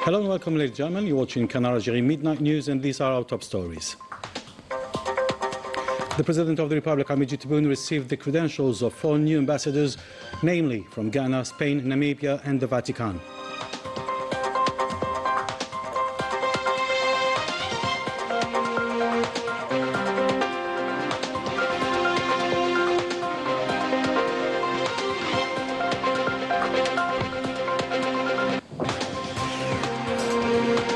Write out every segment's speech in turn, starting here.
Hello and welcome, ladies and gentlemen. You're watching Canal Algérie Midnight News, and these are our top stories. The President of the Republic, Hamidou Tebboune, received the credentials of 4 new ambassadors, namely from Ghana, Spain, Namibia and the Vatican.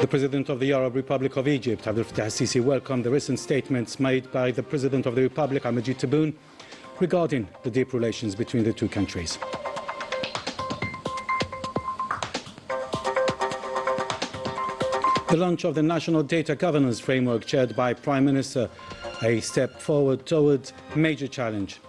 The President of the Arab Republic of Egypt, Abdel Fattah al-Sisi, welcomed the recent statements made by the President of the Republic, Hamidou Tebboune, regarding the deep relations between the two countries. The launch of the National Data Governance Framework, chaired by Prime Minister, a step forward towards major challenge.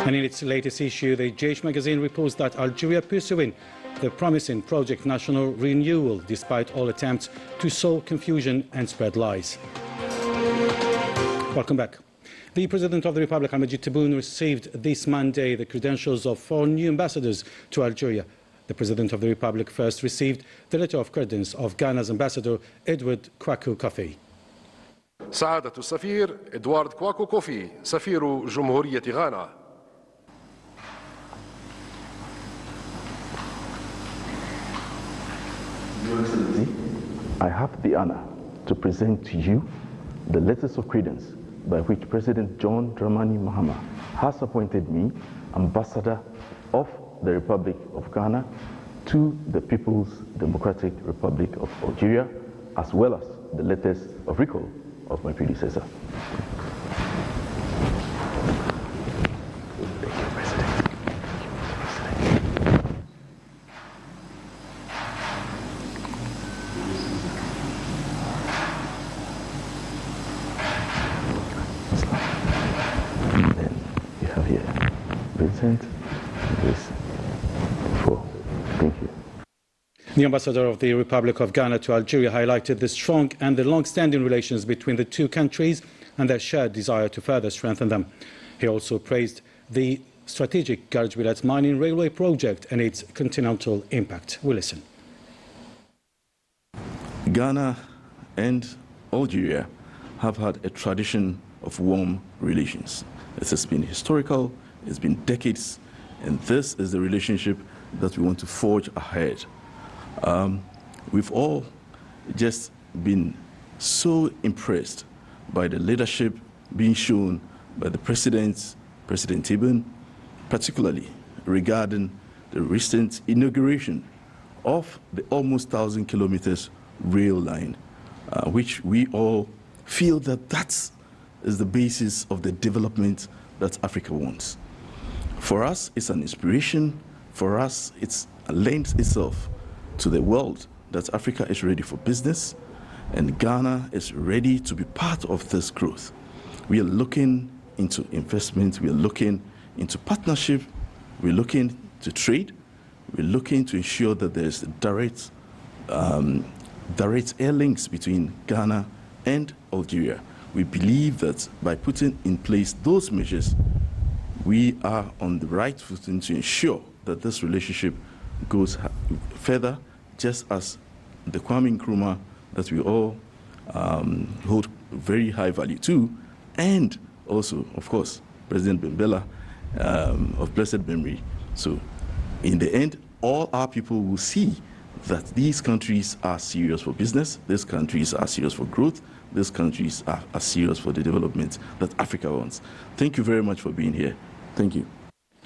And in its latest issue, the Jaish magazine reports that Algeria pursuing the promising Project National Renewal despite all attempts to sow confusion and spread lies. Welcome back. The President of the Republic, Hamidou Tebboune, received this Monday the credentials of 4 new ambassadors to Algeria. The President of the Republic first received the letter of credence of Ghana's ambassador, Edward Kwaku Kofi. سعادة السفير إدوارد كواكو كوفي سفير جمهورية غانا. Your Excellency, I have the honor to present to you the letters of credence by which President John Dramani Mahama has appointed me Ambassador of the Republic of Ghana to the People's Democratic Republic of Algeria, as well as the letters of recall of my predecessor. The ambassador of the Republic of Ghana to Algeria highlighted the strong and the long-standing relations between the two countries and their shared desire to further strengthen them. He also praised the strategic Garjwilat mining railway project and its continental impact. We'll listen. Ghana and Algeria have had a tradition of warm relations. It has been historical, it's been decades, and this is the relationship that we want to forge ahead. We've all just been so impressed by the leadership being shown by the President Tebboune, particularly regarding the recent inauguration of the almost 1,000 kilometers rail line, which we all feel that is the basis of the development that Africa wants. For us, it's an inspiration. For us, it lends itself to the world that Africa is ready for business and Ghana is ready to be part of this growth. We are looking into investment, we are looking into partnership, we're looking to trade, we're looking to ensure that there's direct air links between Ghana and Algeria. We believe that by putting in place those measures, we are on the right footing to ensure that this relationship goes further, just as the Kwame Nkrumah that we all hold very high value to, and also, of course, President Bembela of blessed memory. So in the end, all our people will see that these countries are serious for business, these countries are serious for growth, these countries are serious for the development that Africa wants. Thank you very much for being here. Thank you.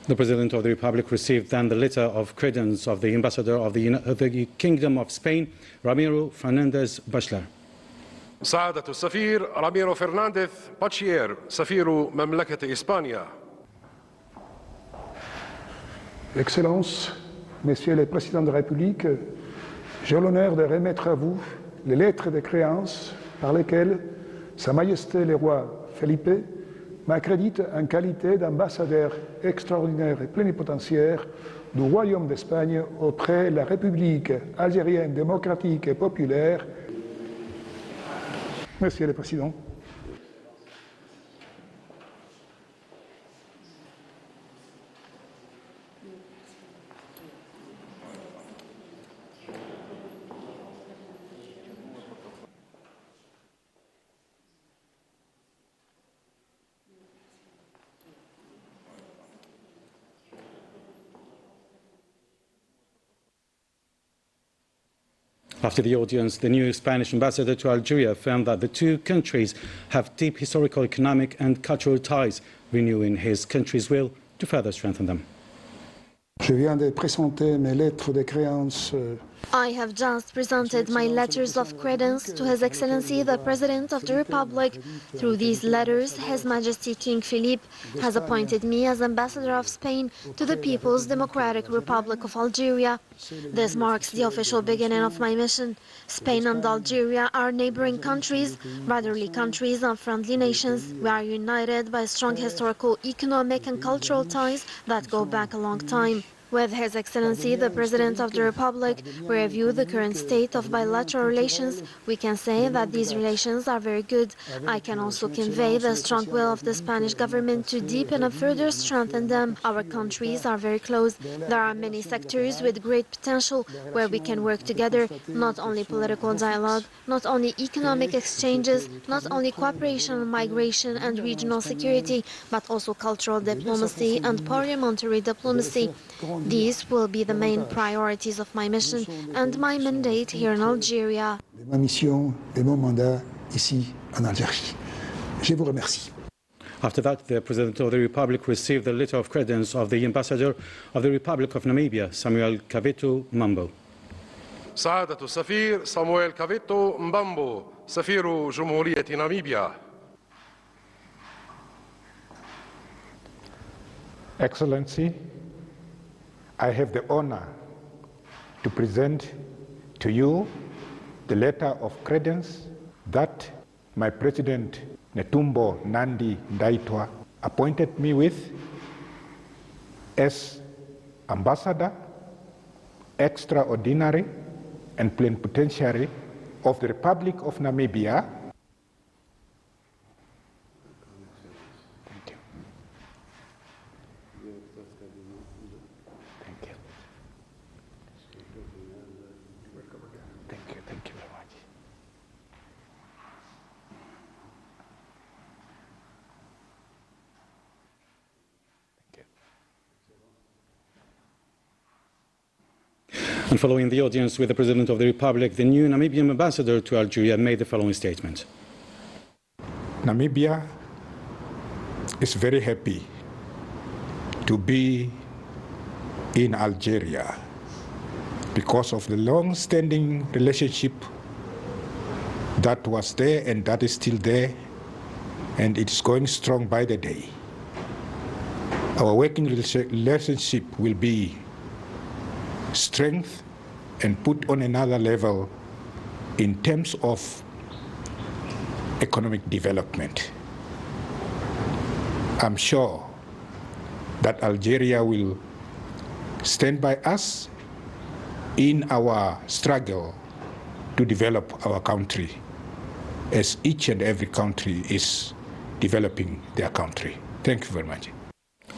The President of the Republic received then the letter of credence of the Ambassador of the Kingdom of Spain, Ramiro Fernandez Bachler. سعادة السفير راميرو فرنانديز باتشير سفير مملكة إسبانيا. Excellences, Messieurs les Présidents de la République, j'ai l'honneur de remettre à vous les lettres de créance par lesquelles Sa Majesté le roi Felipe m'accrédite en qualité d'ambassadeur extraordinaire et plénipotentiaire du Royaume d'Espagne auprès de la République algérienne démocratique et populaire. Monsieur le Président. After the audience, the new Spanish ambassador to Algeria affirmed that the two countries have deep historical, economic and cultural ties, renewing his country's will to further strengthen them. Je viens de présenter mes lettres de créance. I have just presented my letters of credence to His Excellency the President of the Republic. Through these letters, His Majesty King Philippe has appointed me as Ambassador of Spain to the People's Democratic Republic of Algeria. This marks the official beginning of my mission. Spain and Algeria are neighboring countries, brotherly countries and friendly nations. We are united by strong historical, economic and cultural ties that go back a long time. With His Excellency the President of the Republic, we review the current state of bilateral relations. We can say that these relations are very good. I can also convey the strong will of the Spanish government to deepen and further strengthen them. Our countries are very close. There are many sectors with great potential where we can work together, not only political dialogue, not only economic exchanges, not only cooperation on migration and regional security, but also cultural diplomacy and parliamentary diplomacy. These will be the main priorities of my mission and my mandate here in Algeria. Ma mission et mon mandat ici en Algérie. Je vous remercie. After that, the President of the Republic received the letter of credence of the Ambassador of the Republic of Namibia, Samuel Kavetu Mambo. سعادة السفير صامويل كافيتو مبامبو سفير جمهورية ناميبيا. Excellency, I have the honor to present to you the letter of credence that my President Netumbo Nandi Ndaitwa appointed me with as Ambassador, Extraordinary and Plenipotentiary of the Republic of Namibia. Thank you. Thank you very much. Thank you. And following the audience with the President of the Republic, the new Namibian ambassador to Algeria made the following statement. Namibia is very happy to be in Algeria because of the long-standing relationship that was there and that is still there, and it's going strong by the day. Our working relationship will be strength and put on another level in terms of economic development. I'm sure that Algeria will stand by us in our struggle to develop our country, as each and every country is developing their country. Thank you very much.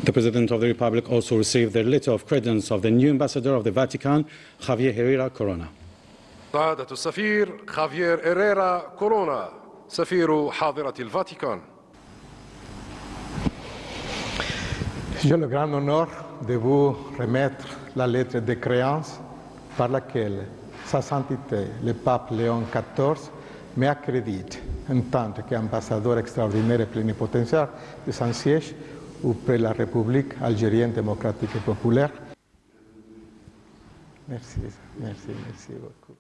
The President of the Republic also received the letter of credence of the new ambassador of the Vatican, Javier Herrera Corona. سعادة السفير خافيير إريرا كورونا سفير حاضرة الفاتيكان. J'ai le grand honneur de vous remettre la lettre de créance par laquelle Sa Sainteté, le pape Léon XIV, m'accrédite en tant qu'ambassadeur extraordinaire et plénipotentiaire de son siège auprès de la République algérienne démocratique et populaire. Merci beaucoup.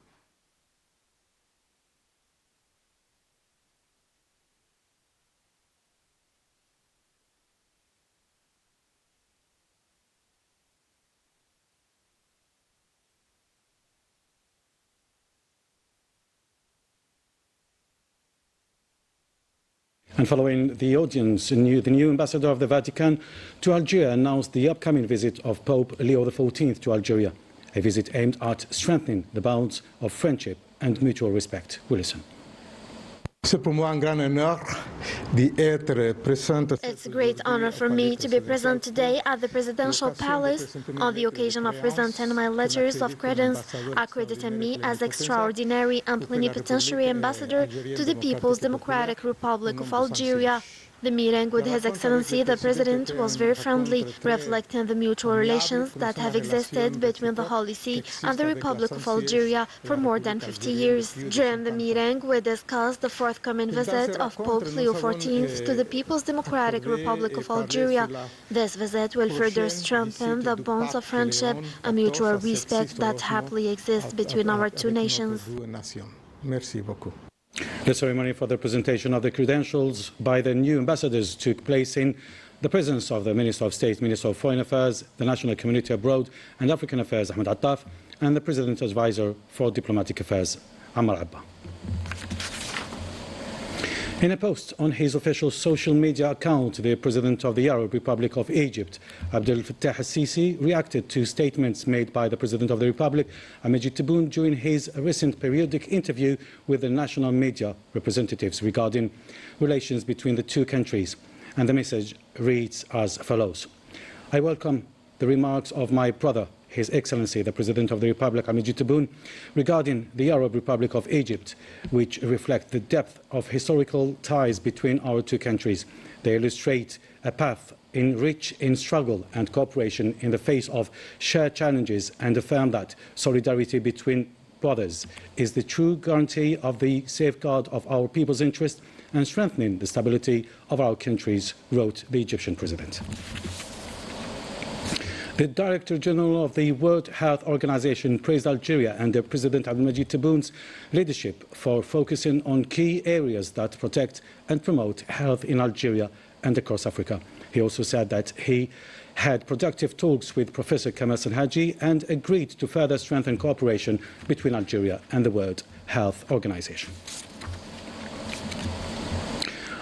And following the audience, the new ambassador of the Vatican to Algeria announced the upcoming visit of Pope Leo XIV to Algeria, a visit aimed at strengthening the bonds of friendship and mutual respect. We'll listen. C'est pour moi un grand honneur d'être présent. It's a great honor for me to be present today at the Presidential Palace on the occasion of presenting my letters of credence, accrediting me as extraordinary and plenipotentiary ambassador to the People's Democratic Republic of Algeria. The meeting with His Excellency the President was very friendly, reflecting the mutual relations that have existed between the Holy See and the Republic of Algeria for more than 50 years. During the meeting, we discussed the forthcoming visit of Pope Leo XIV to the People's Democratic Republic of Algeria. This visit will further strengthen the bonds of friendship and mutual respect that happily exist between our two nations. Merci beaucoup. The ceremony for the presentation of the credentials by the new ambassadors took place in the presence of the Minister of State, Minister of Foreign Affairs, the National Community Abroad and African Affairs, Ahmed Attaf, and the President's Advisor for Diplomatic Affairs, Ammar Abba. In a post on his official social media account, the President of the Arab Republic of Egypt, Abdel Fattah al-Sisi, reacted to statements made by the President of the Republic, Majid Tebboune, during his recent periodic interview with the national media representatives regarding relations between the two countries. And the message reads as follows. I welcome the remarks of my brother, His Excellency, the President of the Republic, Majid Tebboune, regarding the Arab Republic of Egypt, which reflect the depth of historical ties between our two countries. They illustrate a path rich in struggle and cooperation in the face of shared challenges and affirm that solidarity between brothers is the true guarantee of the safeguard of our people's interests and strengthening the stability of our countries, wrote the Egyptian President. The Director General of the World Health Organization praised Algeria and the President Abdelmajid Tebboune's leadership for focusing on key areas that protect and promote health in Algeria and across Africa. He also said that he had productive talks with Professor Kamal Sanhaji and agreed to further strengthen cooperation between Algeria and the World Health Organization.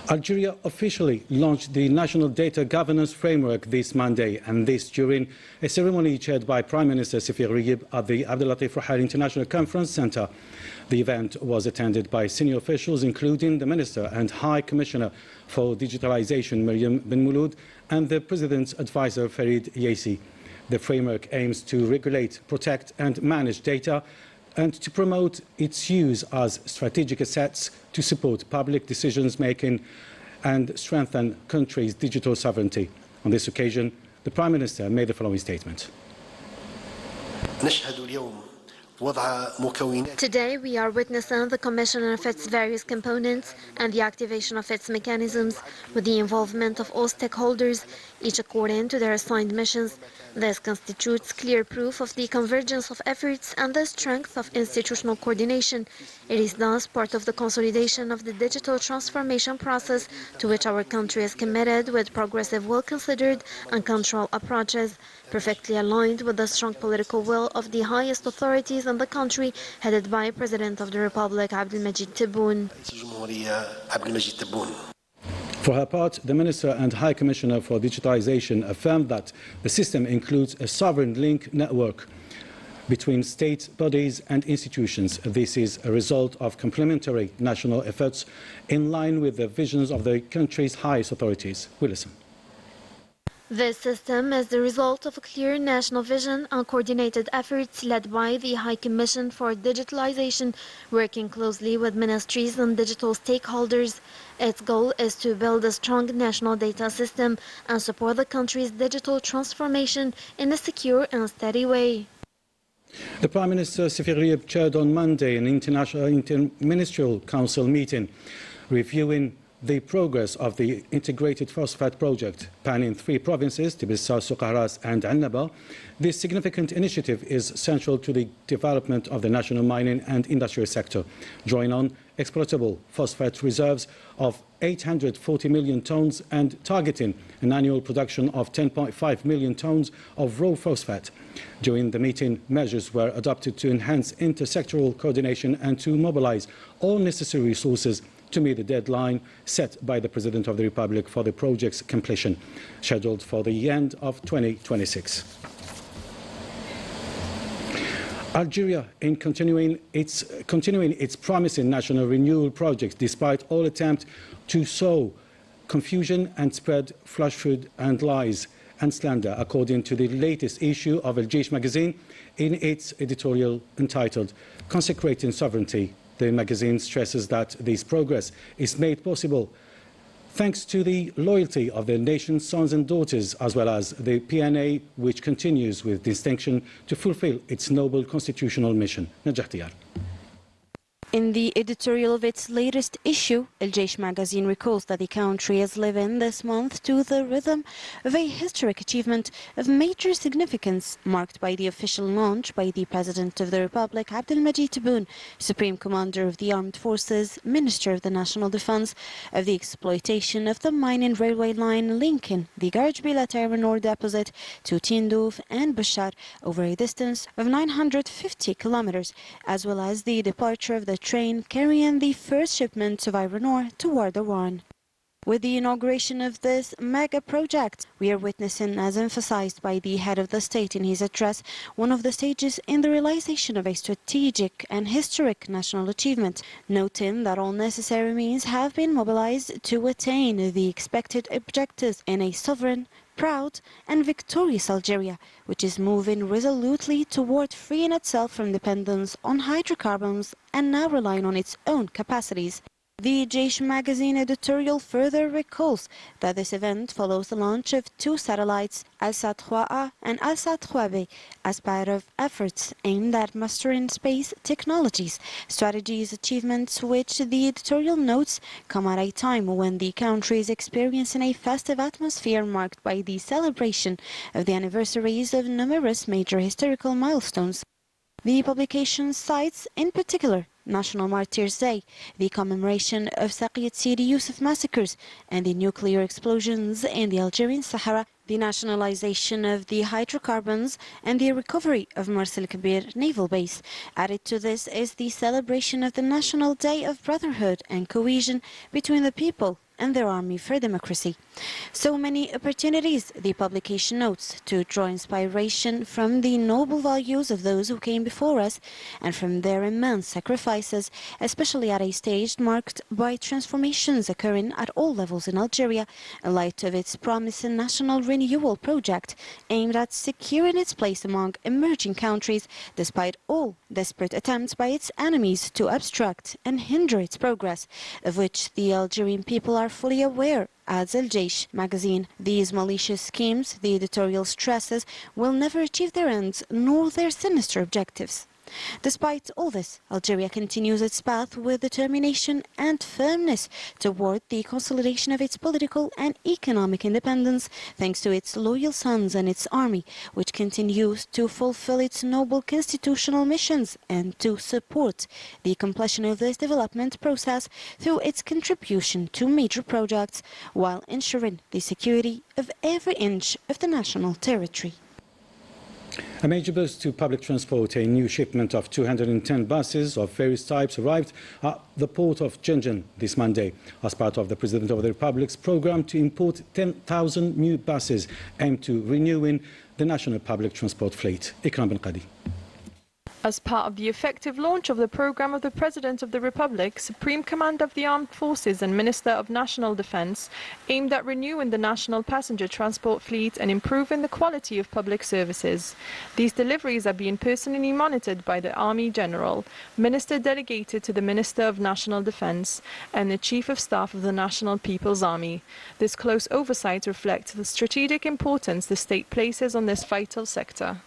Algeria officially launched the National Data Governance Framework this Monday, and this during a ceremony chaired by Prime Minister Sefir Riyib at the Abdelatif Rahal International Conference Centre. The event was attended by senior officials, including the Minister and High Commissioner for Digitalization, Mariam Ben Mouloud, and the President's Advisor, Farid Yaisi. The framework aims to regulate, protect and manage data and to promote its use as strategic assets to support public decision-making and strengthen countries' digital sovereignty. On this occasion, the Prime Minister made the following statement. Today, we are witnessing the commission of its various components and the activation of its mechanisms with the involvement of all stakeholders, each according to their assigned missions. This constitutes clear proof of the convergence of efforts and the strength of institutional coordination. It is thus part of the consolidation of the digital transformation process to which our country is committed with progressive, well-considered and controlled approaches, perfectly aligned with the strong political will of the highest authorities in the country, headed by President of the Republic, Abdelmajid Tebboune. For her part, the Minister and High Commissioner for Digitalization affirmed that the system includes a sovereign link network between state bodies and institutions. This is a result of complementary national efforts in line with the visions of the country's highest authorities. We listen. This system is the result of a clear national vision and coordinated efforts led by the High Commission for Digitalization, working closely with ministries and digital stakeholders. Its goal is to build a strong national data system and support the country's digital transformation in a secure and steady way. The Prime Minister Sefir Riyib chaired on Monday an international interministerial council meeting reviewing the progress of the integrated phosphate project, spanning 3 provinces, Tibissa, Soukharas and Annaba. This significant initiative is central to the development of the national mining and industrial sector, drawing on exploitable phosphate reserves of 840 million tonnes and targeting an annual production of 10.5 million tonnes of raw phosphate. During the meeting, measures were adopted to enhance intersectoral coordination and to mobilize all necessary resources to meet the deadline set by the President of the Republic for the project's completion, scheduled for the end of 2026. Algeria, in continuing its promising national renewal project, despite all attempts to sow confusion and spread falsehood and lies and slander, according to the latest issue of El Jaish magazine, in its editorial entitled "Consecrating Sovereignty." The magazine stresses that this progress is made possible thanks to the loyalty of their nation's sons and daughters, as well as the PNA, which continues with distinction to fulfill its noble constitutional mission. Najah Tiyar. In the editorial of its latest issue, Al-Jaish magazine recalls that the country is living this month to the rhythm of a historic achievement of major significance, marked by the official launch by the President of the Republic, Abdelmajid Tebboune, Supreme Commander of the Armed Forces, Minister of the National Defense, of the exploitation of the mining railway line linking the Garjbilat iron ore deposit to Tindouf and Bashar over a distance of 950 kilometers, as well as the departure of the train carrying the first shipment of iron ore toward Iran. With the inauguration of this mega project, we are witnessing, as emphasized by the head of the state in his address, one of the stages in the realization of a strategic and historic national achievement, noting that all necessary means have been mobilized to attain the expected objectives in a sovereign, proud and victorious Algeria, which is moving resolutely toward freeing itself from dependence on hydrocarbons and now relying on its own capacities. The Jaish magazine editorial further recalls that this event follows the launch of two satellites, Alsat 3A and Alsat 3B, as part of efforts aimed at mastering space technologies, strategies, achievements which the editorial notes come at a time when the country is experiencing a festive atmosphere marked by the celebration of the anniversaries of numerous major historical milestones. The publication cites, in particular, National Martyrs' Day, the commemoration of Saqiyat Sidi Yusuf massacres and the nuclear explosions in the Algerian Sahara, the nationalization of the hydrocarbons and the recovery of Mars El Kabir naval base. Added to this is the celebration of the National Day of Brotherhood and Cohesion between the people and their army for democracy. So many opportunities, the publication notes, to draw inspiration from the noble values of those who came before us and from their immense sacrifices, especially at a stage marked by transformations occurring at all levels in Algeria, in light of its promising national renewal project aimed at securing its place among emerging countries, despite all desperate attempts by its enemies to obstruct and hinder its progress, of which the Algerian people are fully aware. Adds Al-Jaish magazine. These malicious schemes, the editorial stresses, will never achieve their ends nor their sinister objectives. Despite all this, Algeria continues its path with determination and firmness toward the consolidation of its political and economic independence, thanks to its loyal sons and its army, which continues to fulfill its noble constitutional missions and to support the completion of this development process through its contribution to major projects, while ensuring the security of every inch of the national territory. A major boost to public transport. A new shipment of 210 buses of various types arrived at the port of Jinjan this Monday as part of the President of the Republic's program to import 10,000 new buses aimed to renewing the national public transport fleet. Ikram bin Qadi. As part of the effective launch of the program of the President of the Republic, Supreme Commander of the Armed Forces and Minister of National Defense, aimed at renewing the national passenger transport fleet and improving the quality of public services. These deliveries are being personally monitored by the Army General, Minister delegated to the Minister of National Defense, and the Chief of Staff of the National People's Army. This close oversight reflects the strategic importance the state places on this vital sector.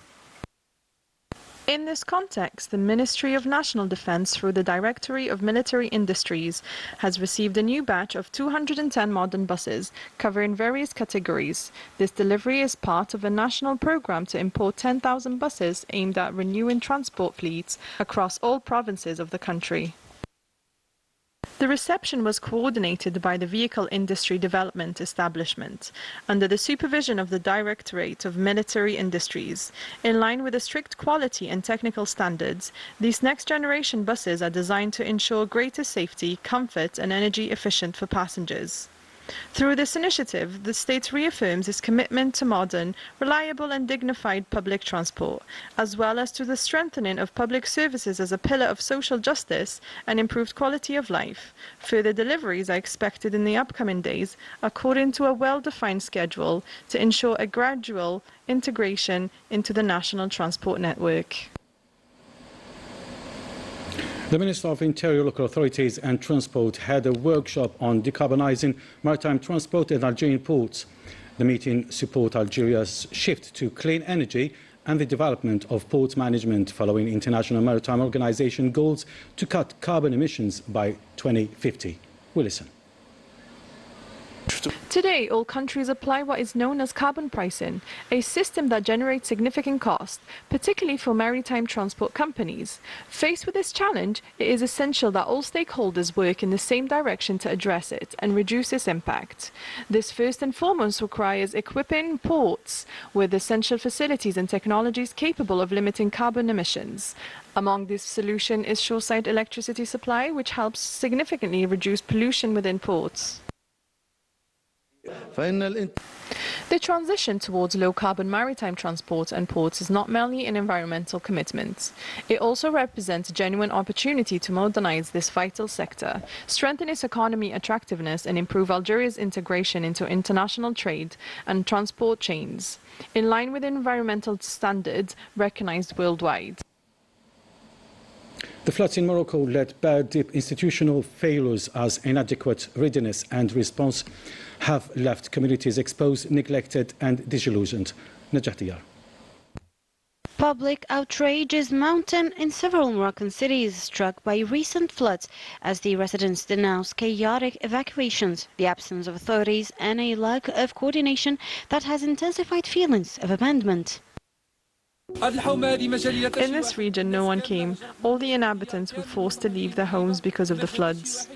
In this context, the Ministry of National Defense, through the Directorate of Military Industries, has received a new batch of 210 modern buses covering various categories. This delivery is part of a national program to import 10,000 buses aimed at renewing transport fleets across all provinces of the country. The reception was coordinated by the Vehicle Industry Development Establishment, under the supervision of the Directorate of Military Industries. In line with the strict quality and technical standards, these next-generation buses are designed to ensure greater safety, comfort and energy efficient for passengers. Through this initiative, the state reaffirms its commitment to modern, reliable and dignified public transport, as well as to the strengthening of public services as a pillar of social justice and improved quality of life. Further deliveries are expected in the upcoming days, according to a well-defined schedule, to ensure a gradual integration into the national transport network. The Minister of Interior, Local Authorities and Transport had a workshop on decarbonising maritime transport in Algerian ports. The meeting supports Algeria's shift to clean energy and the development of port management following International Maritime Organization goals to cut carbon emissions by 2050. We'll listen. Today, all countries apply what is known as carbon pricing, a system that generates significant costs, particularly for maritime transport companies. Faced with this challenge, it is essential that all stakeholders work in the same direction to address it and reduce its impact. This first and foremost requires equipping ports with essential facilities and technologies capable of limiting carbon emissions. Among this solution is shoreside electricity supply, which helps significantly reduce pollution within ports. The transition towards low-carbon maritime transport and ports is not merely an environmental commitment. It also represents a genuine opportunity to modernize this vital sector, strengthen its economy attractiveness, and improve Algeria's integration into international trade and transport chains, in line with environmental standards recognized worldwide. The floods in Morocco led bad deep institutional failures as inadequate readiness and response have left communities exposed, neglected and disillusioned. Najatiyar. Public outrage is mounting in several Moroccan cities struck by recent floods as the residents denounce chaotic evacuations, the absence of authorities and a lack of coordination that has intensified feelings of abandonment. In this region, no one came. All the inhabitants were forced to leave their homes because of the floods.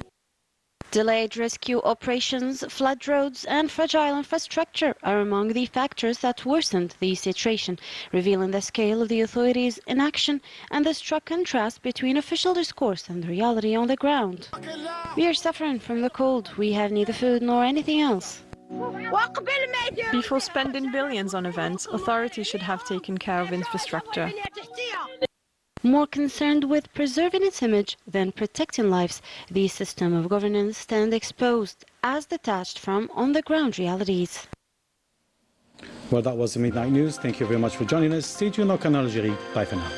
Delayed rescue operations, flood roads and fragile infrastructure are among the factors that worsened the situation, revealing the scale of the authorities' inaction and the stark contrast between official discourse and the reality on the ground. We are suffering from the cold. We have neither food nor anything else. Before spending billions on events, authorities should have taken care of infrastructure. More concerned with preserving its image than protecting lives, the system of governance stands exposed as detached from on-the-ground realities. Well, that was the Midnight News. Thank you very much for joining us. Stay tuned on Canal Algérie. Bye for now.